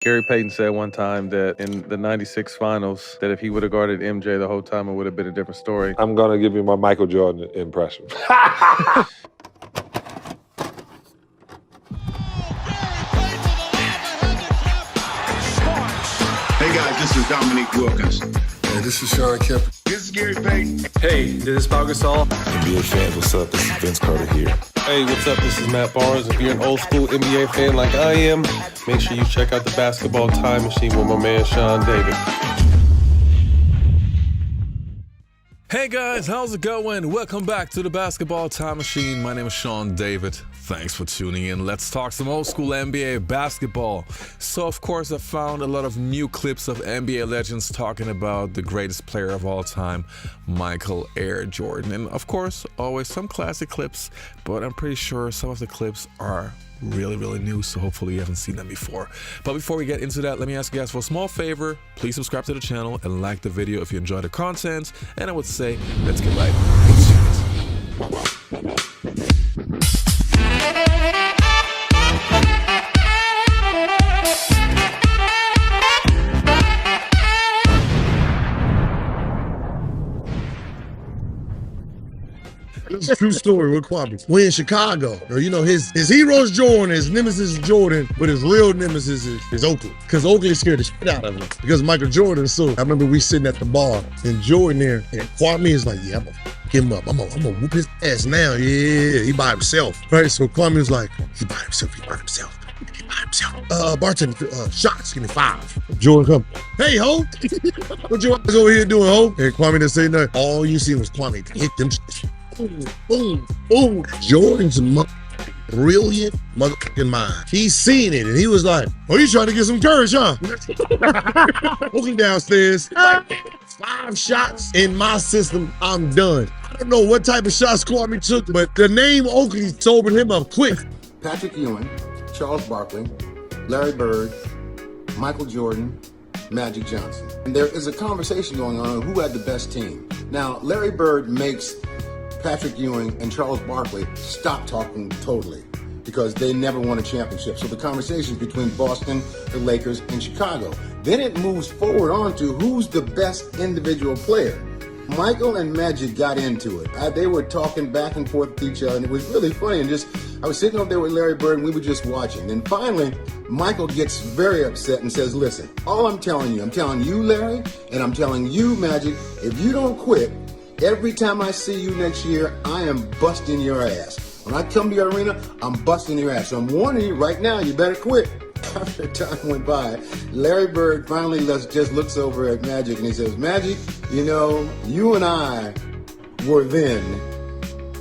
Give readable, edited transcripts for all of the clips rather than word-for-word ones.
Gary Payton said one time that in the 96 finals, that if he would have guarded MJ the whole time, it would have been a different story. I'm going to give you my Michael Jordan impression. Hey guys, this is Dominique Wilkins. Hey, this is Sean Kemp. This is Gary Payton. Hey, this is Pau Gasol. NBA fans, what's up? This is Vince Carter here. Hey, what's up? This is Matt Barnes. If you're an old school NBA fan like I am, make sure you check out the Basketball Time Machine with my man Sean David. Hey guys, how's it going? Welcome back to the Basketball Time Machine. My name is Sean David. Thanks for tuning in. Let's talk some old school NBA basketball. So of course I found a lot of new clips of NBA legends talking about the greatest player of all time, Michael Air Jordan. And of course, always some classic clips, but I'm pretty sure some of the clips are really new, so hopefully you haven't seen them before. But before we get into that, let me ask you guys for a small favor. Please subscribe to the channel and like the video if you enjoy the content. And I would say, let's get right into it. This is a true story with Kwame. We're in Chicago. You know, his hero is Jordan, his nemesis is Jordan, but his real nemesis is Oakley. Because Oakley scared the shit out of him. Because Michael Jordan. So I remember we sitting at the bar and Jordan there, and Kwame is like, yeah, I'm gonna fuck him up. I'm gonna whoop his ass now. Yeah, he by himself. Right? So Kwame was like, he by himself. Bartender, shots, give me 5. Jordan come, hey, ho, what you guys over here doing, ho? And Kwame didn't say nothing. All you see was Kwame hit them. Boom. Jordan's brilliant motherfucking mind. He's seen it and he was like, oh, you trying to get some courage, huh? Walking downstairs, 5 shots in my system, I'm done. I don't know what type of shots Kwame took, but the name Oakley sobered him up quick. Patrick Ewing, Charles Barkley, Larry Bird, Michael Jordan, Magic Johnson. And there is a conversation going on who had the best team. Now, Larry Bird makes Patrick Ewing and Charles Barkley stop talking totally because they never won a championship. So the conversation's between Boston, the Lakers, and Chicago. Then it moves forward on to who's the best individual player. Michael and Magic got into it. They were talking back and forth with each other, and it was really funny. And I was sitting over there with Larry Bird, and we were just watching. And finally, Michael gets very upset and says, listen, all I'm telling you, Larry, and I'm telling you, Magic, if you don't quit, every time I see you next year, I am busting your ass. When I come to your arena, I'm busting your ass. So I'm warning you right now, you better quit. After time went by, Larry Bird finally just looks over at Magic and he says, Magic, you know, you and I were then,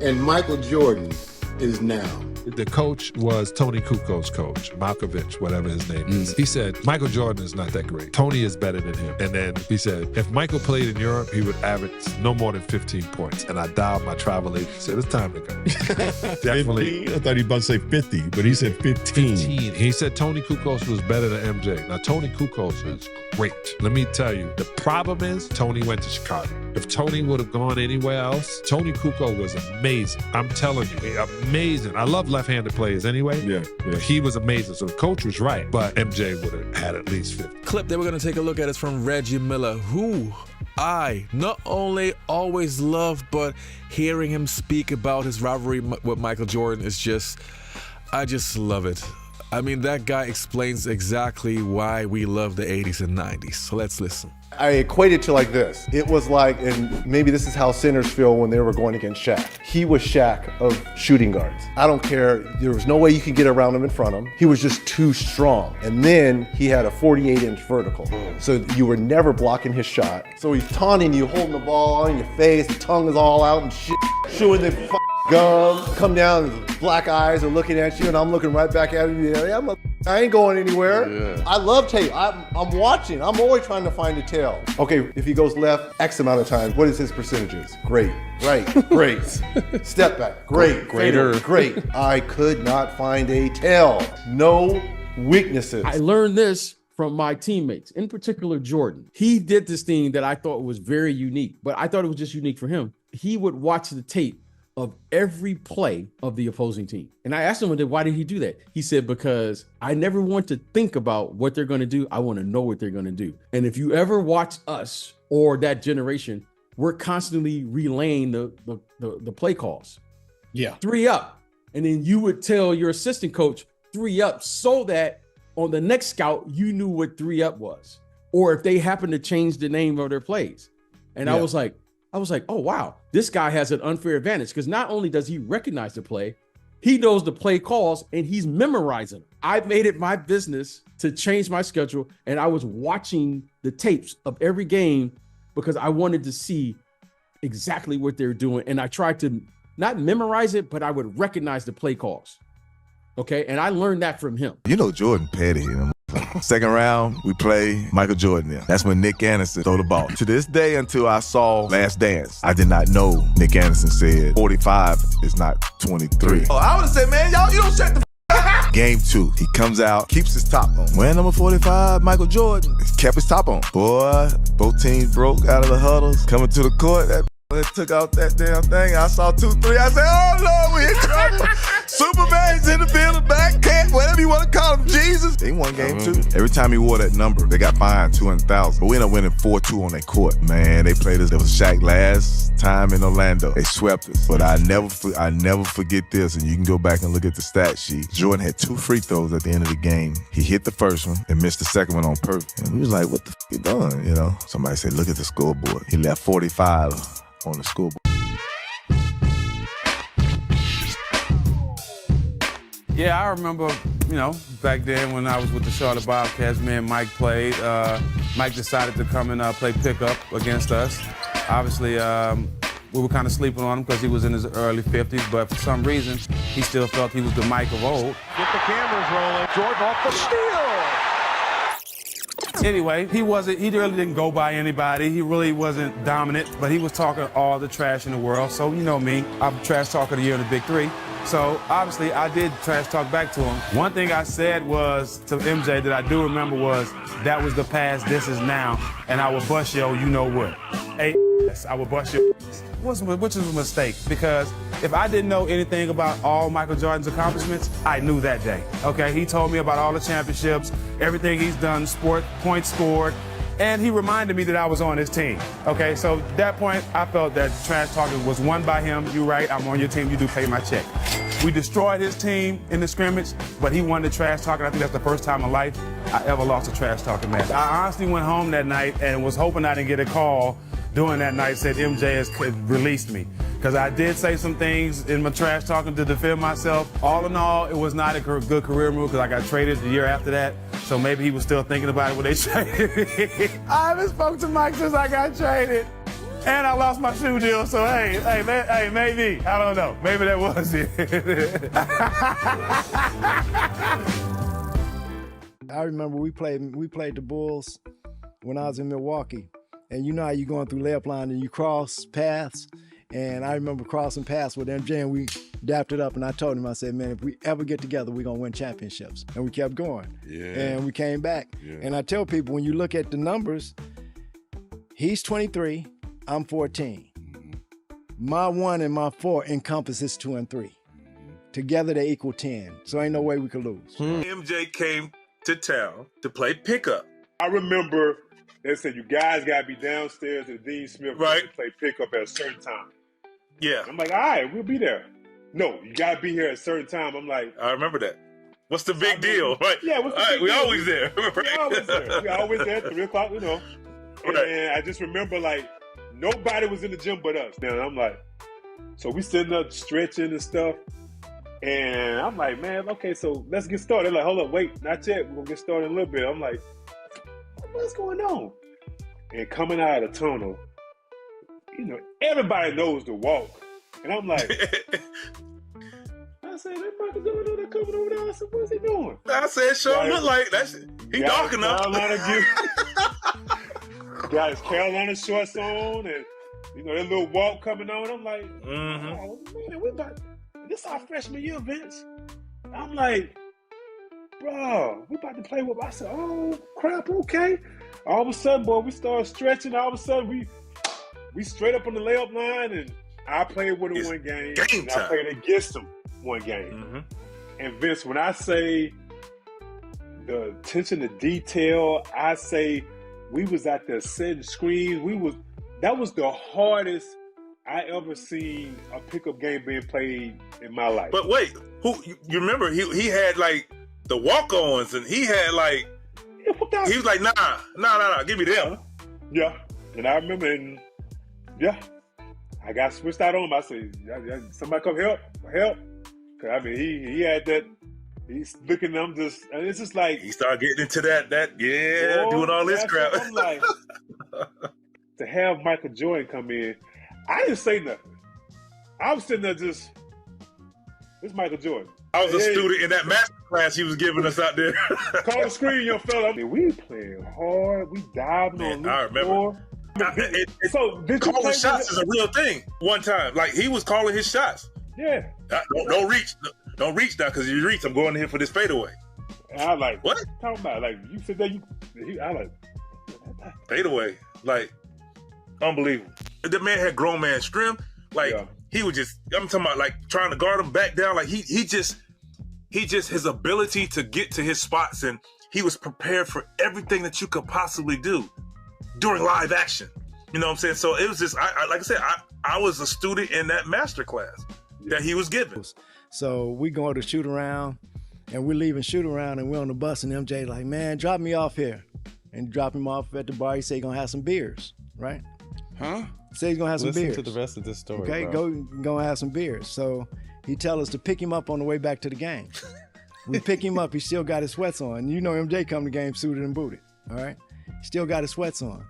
and Michael Jordan is now. The coach was Tony Kukoc's coach, Malkovich, whatever his name is. He said, Michael Jordan is not that great. Tony is better than him. And then he said, if Michael played in Europe, he would average no more than 15 points. And I dialed my travel agent and said, it's time to go. Definitely. 15? I thought he was about to say 50, but he said 15. He said Tony Kukoc was better than MJ. Now, Tony Kukoc is great. Let me tell you, the problem is Tony went to Chicago. If Tony would have gone anywhere else, Tony Kukoc was amazing. I'm telling you, amazing. I love left-handed players anyway. Yeah. He was amazing. So the coach was right, but MJ would have had at least 50. Clip that we're going to take a look at is from Reggie Miller, who I not only always love, but hearing him speak about his rivalry with Michael Jordan is I just love it. I mean, that guy explains exactly why we love the 80s and 90s. So let's listen. I equate it to like this. It was like, and maybe this is how centers feel when they were going against Shaq. He was Shaq of shooting guards. I don't care. There was no way you could get around him in front of him. He was just too strong. And then he had a 48-inch vertical. So you were never blocking his shot. So he's taunting you, holding the ball on your face, the tongue is all out and shit, chewing the gum, come down, black eyes are looking at you, and I'm looking right back at him. Yeah, I ain't going anywhere. Yeah. I love tape. I'm watching. I'm always trying to find a tail. Okay, if he goes left X amount of times, what is his percentages? Great, right, great. Step back, great, greater, great. I could not find a tail. No weaknesses. I learned this from my teammates, in particular Jordan. He did this thing that I thought was very unique, but I thought it was just unique for him. He would watch the tape of every play of the opposing team. And I asked him, why did he do that? He said, because I never want to think about what they're going to do. I want to know what they're going to do. And if you ever watch us or that generation, we're constantly relaying the play calls. Yeah. 3 up. And then you would tell your assistant coach 3 up so that on the next scout, you knew what 3 up was. Or if they happen to change the name of their plays. And I was like, oh, wow, this guy has an unfair advantage because not only does he recognize the play, he knows the play calls and he's memorizing. I made it my business to change my schedule. And I was watching the tapes of every game because I wanted to see exactly what they're doing. And I tried to not memorize it, but I would recognize the play calls. Okay. And I learned that from him. You know Jordan Petty, you know. Second round, we play Michael Jordan there. That's when Nick Anderson throw the ball. To this day, until I saw Last Dance, I did not know Nick Anderson said 45 is not 23. Oh, I would have said, man, y'all, you don't shut the Game 2, he comes out, keeps his top on. Wearing number 45, Michael Jordan, kept his top on. Boy, both teams broke out of the huddles, coming to the court. That took out that damn thing. I saw 2-3. I said, oh, Lord, we in trouble. Superman's in the building, back cat, whatever you want to call him, Jesus. He won game 2. Every time he wore that number, they got fined $200,000. But we ended up winning 4-2 on that court. Man, they played us. It was Shaq last time in Orlando. They swept us. But I never forget this, and you can go back and look at the stat sheet. Jordan had 2 free throws at the end of the game. He hit the first one and missed the second one on purpose. And we was like, what the f*** you doing, you know? Somebody said, look at the scoreboard. He left 45 on the scoreboard. Yeah, I remember, back then when I was with the Charlotte Bobcats, me and Mike played. Mike decided to come and play pickup against us. Obviously, we were kind of sleeping on him because he was in his early 50s, but for some reason, he still felt he was the Mike of old. Get the cameras rolling. Jordan off the steal. Anyway, he really didn't go by anybody. He really wasn't dominant, but he was talking all the trash in the world. So, you know me, I'm trash talker of the year in the Big 3. So, obviously, I did trash talk back to him. One thing I said was to MJ that I do remember was, that was the past, this is now, and I will bust your you know what. Hey, I will bust your which is a mistake, because if I didn't know anything about all Michael Jordan's accomplishments, I knew that day, okay? He told me about all the championships, everything he's done, points scored, and he reminded me that I was on his team, okay? So at that point, I felt that trash talking was won by him. You're right, I'm on your team, you do pay my check. We destroyed his team in the scrimmage, but he won the trash talking. I think that's the first time in life I ever lost a trash talking match. I honestly went home that night and was hoping I didn't get a call during that night, said MJ has released me. Because I did say some things in my trash talking to defend myself. All in all, it was not a good career move because I got traded the year after that. So maybe he was still thinking about it when they traded me. I haven't spoken to Mike since I got traded. And I lost my shoe deal, so hey, maybe. I don't know. Maybe that was it. I remember we played the Bulls when I was in Milwaukee. And you know how you're going through layup line and you cross paths. And I remember crossing paths with MJ and we dapped it up. And I told him, I said, man, if we ever get together, we're going to win championships. And we kept going. Yeah. And we came back. Yeah. And I tell people, when you look at the numbers, he's 23, I'm 14. Mm-hmm. My 1 and my 4 encompasses 2 and 3. Mm-hmm. Together they equal 10. So ain't no way we could lose. MJ came to town to play pickup. I remember they said, you guys got to be downstairs at Dean Smith to play pickup at a certain time. Yeah. I'm like, all right, we'll be there. No, you got to be here at a certain time. I'm like, I remember that. What's the big deal? Right. Yeah, what's the big deal? We always there. Right? We always there. We always there at 3 o'clock, you know. Right. And I just remember, like, nobody was in the gym but us. Now, I'm like, so we sitting up stretching and stuff. And I'm like, man, okay, so let's get started. They're like, hold up, wait, not yet. We're going to get started in a little bit. I'm like, what's going on? And coming out of the tunnel, you know, everybody knows the walk. And I'm like, I said, that Michael Jordan, they're coming over there. I said, what's he doing? I said, sure look like he dark enough. Got his Carolina shorts on and, you know, that little walk coming on. I'm like, oh, man, this is our freshman year, Vince. I'm like, bro, we about to play with. I said, oh, crap, okay. All of a sudden, boy, we started stretching. All of a sudden, we straight up on the layup line, and I played with him It's one game. game and I time. played against him one game. Mm-hmm. And Vince, when I say the attention to detail, I say we was out there setting screens. That was the hardest I ever seen a pickup game being played in my life. But wait, you remember he had like the walk-ons, and he had like he was like, nah, give me them. Yeah, and I remember, and yeah, I got switched out on him. I said, somebody come help. Cause I mean, he had that. He's looking at them just, and it's just like he started getting into that doing all this crap. I'm like, to have Michael Jordan come in, I didn't say nothing. I was sitting there just, it's Michael Jordan. I was a student in that master class he was giving us out there. Call the screen, young fella. I mean, we playing hard. We diving on I remember. So did you calling play shots is a real thing. One time, like he was calling his shots. Yeah. Don't reach now, because you reach, I'm going in here for this fadeaway. And I like, what? Talking about like you sit there, I like fadeaway, like unbelievable. The man had grown man strength. Like he was just, I'm talking about like trying to guard him back down. Like he just his ability to get to his spots, and he was prepared for everything that you could possibly do during live action. You know what I'm saying? So it was just, like I said, I was a student in that master class that he was given. So we going to shoot around, and we're leaving shoot around, and we're on the bus, and MJ like, man, drop me off here. And drop him off at the bar. He say he's gonna have some beers, right? Huh? Say he's gonna have some Listen beers. to the rest of this story. Okay, bro. go have some beers. So he tell us to pick him up on the way back to the game. We pick him up, he still got his sweats on. You know MJ come to game suited and booted, all right? Still got his sweats on.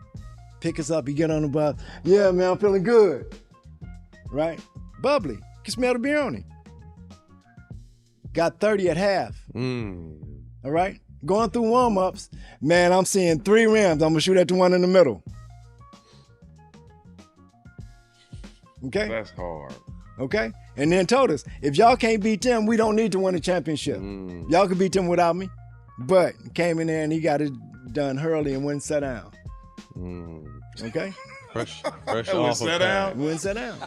Pick us up, he get on the bus. Yeah, man, I'm feeling good, right? Bubbly, you can smell the beer on him. Got 30 at half, all right? Going through warm-ups, man, I'm seeing 3 rims. I'm gonna shoot at the one in the middle. Okay? That's hard. Okay? And then told us, if y'all can't beat them, we don't need to win a championship. Y'all can beat them without me. But came in there and he got it done early and wouldn't sit down. Okay? Fresh Wouldn't off sit of down. Wouldn't sit down.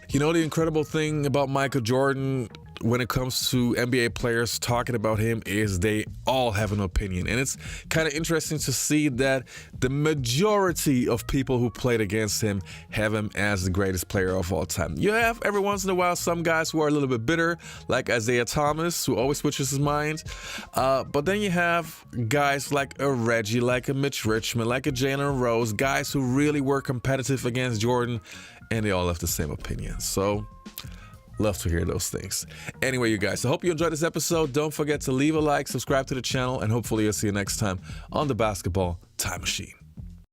You know, the incredible thing about Michael Jordan when it comes to NBA players talking about him is they all have an opinion. And it's kind of interesting to see that the majority of people who played against him have him as the greatest player of all time. You have every once in a while some guys who are a little bit bitter, like Isaiah Thomas, who always switches his mind. But then you have guys like a Reggie, like a Mitch Richmond, like a Jalen Rose, guys who really were competitive against Jordan, and they all have the same opinion. So love to hear those things. Anyway, you guys, I hope you enjoyed this episode. Don't forget to leave a like, subscribe to the channel, and hopefully I'll see you next time on the Basketball Time Machine.